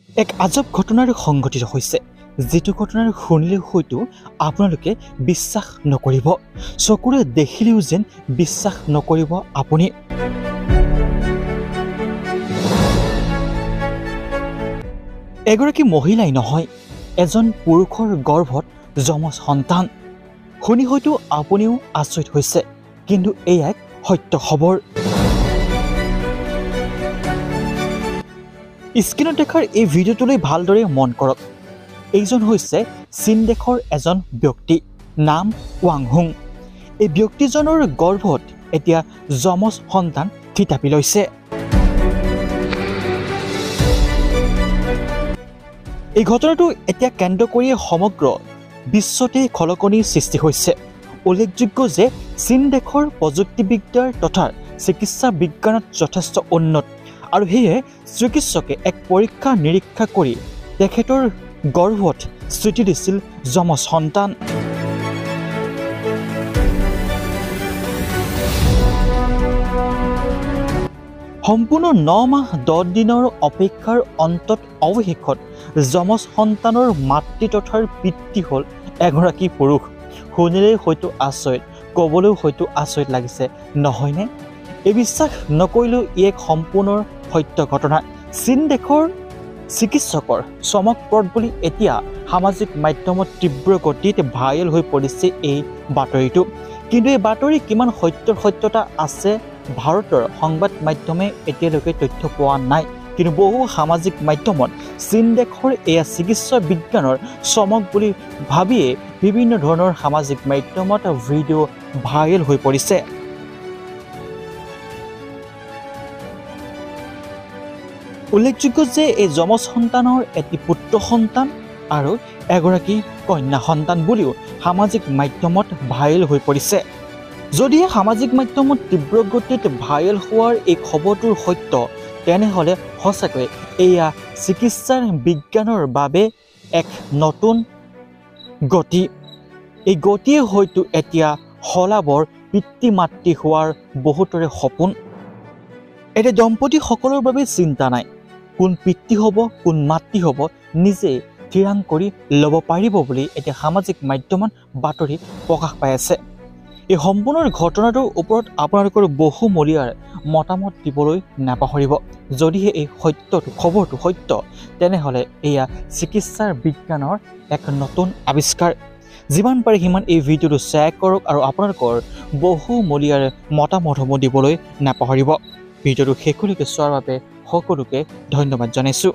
এক আজব ঘটনাৰ সংঘটিত হৈছে যেটো ঘটনাৰ শুনিলে হয়তো আপোনালোকে বিশ্বাস নকৰিব চকুৰে দেখিলেও যেন বিশ্বাস নকৰিব আপুনি এগৰাকী মহিলাই নহয় এজন পুৰুষৰ গৰ্ভত যমজ সন্তান শুনি হয়তো আপুনিও আচৰিত হৈছে কিন্তু এই এক সত্য খবৰ স্ক্ৰীনত দেখাৰ এই ভিডিঅ'টোলৈ ভালদৰে মন কৰক এইজন হৈছে চীন দেশৰ এজন ব্যক্তি নাম ৱাং হুং এই ব্যক্তিজনৰ গৰ্ভত এতিয়া যমজ সন্তান থিতাপি লৈছে এই ঘটনাটো এতিয়া কেন্দ্ৰ কৰি সমগ্ৰ বিশ্বতে খলকনিৰ সৃষ্টি হৈছে উল্লেখযোগ্য যে চীন দেশৰ প্ৰযুক্তিবিদ্যাৰ তথা চিকিৎসা বিজ্ঞানত যথেষ্ট উন্নত আৰু হেয়ে চিকিৎসকে এক পৰীক্ষা নিৰীক্ষা কৰি তেখেতৰ গৰ্ভত সৃষ্টি দিছিল যমজ সন্তান সম্পূৰ্ণ 9 মাহ 10 দিনৰ অপেক্ষাৰ অন্তত অৱশেষত যমজ সন্তানৰ মাতৃ তথাৰ পিতৃ হ'ল এগৰাকী পুৰুষ শুনিলে হয়তো আচৰিত ক'বলৈও হয়তো আচৰিত লাগিছে নহয়নে এই বিশ্বাস নকৰিলেও এক সম্পূৰ্ণ সত্য ঘটনা চীন দেশৰ চিকিৎসকৰ চমকপ্ৰদ বুলি এতিয়া সামাজিক মাধ্যমত তীব্ৰ গতিত ভাইৰেল হৈ পৰিছে এই বাতৰিটো কিন্তু এই বাতৰি কিমান সত্যতা আছে ভাৰতৰ সংবাদ মাধ্যমে এতিয়ালৈকে তথ্য পোৱা নাই কিন্তু বহু সামাজিক মাধ্যমত চীন দেশৰ এয়া চিকিৎসা বিজ্ঞানৰ চমক বুলি ভাবিয়ে বিভিন্ন ধৰণৰ সামাজিক মাধ্যমত ভিডিঅ' ভাইৰেল হৈ পৰিছে উল্লেখযোগ্য যে এই যমজ সন্তানৰ এটি পুত্ৰ সন্তান আৰু এগৰাকী কন্যা সন্তান বুলিও সামাজিক মাধ্যমত ভাইৰেল হৈ পৰিছে যদিহে সামাজিক মাধ্যমত তীব্ৰ গতিত ভাইৰেল হোৱাৰ এই খবৰটোৰ সত্য তেনেহ'লে সঁচাকৈ এয়া চিকিৎসাৰ বিজ্ঞানৰ বাবে এক নতুন গতি এই গতিয়ে হয়তো এতিয়া সলাবৰ পিতৃ মাতৃ হোৱাৰ বহুতৰে সপোন এতিয়া দম্পতীসকলৰ বাবে চিন্তা নাই কোন পিতৃ হ'ব কোন মাতৃ হ'ব নিজে থিৰাং কৰি ল'ব পাৰিব বুলি এতিয়া সামাজিক মাধ্যমত বাতৰি প্ৰকাশ পাই আছে এই সম্পূৰ্ণ ঘটনাটোৰ ওপৰত আপোনালোকৰ বহুমূলীয়াৰ মতামত দিবলৈ নাপাহৰিব যদিহে এই খবৰটো সত্য তেনেহ'লে এয়া চিকিৎসাৰ বিজ্ঞানৰ এক নতুন আৱিষ্কাৰ যিমান পাৰে সিমান এই ভিডিঅ'টো শ্বেয়াৰ কৰক আৰু আপোনালোকৰ বহুমূলীয়াৰ মতামতসমূহ দিবলৈ নাপাহৰিব ভিডিঅ'টো শেষলৈকে চোৱাৰ বাবে সকলোকে ধন্যবাদ জনাইছোঁ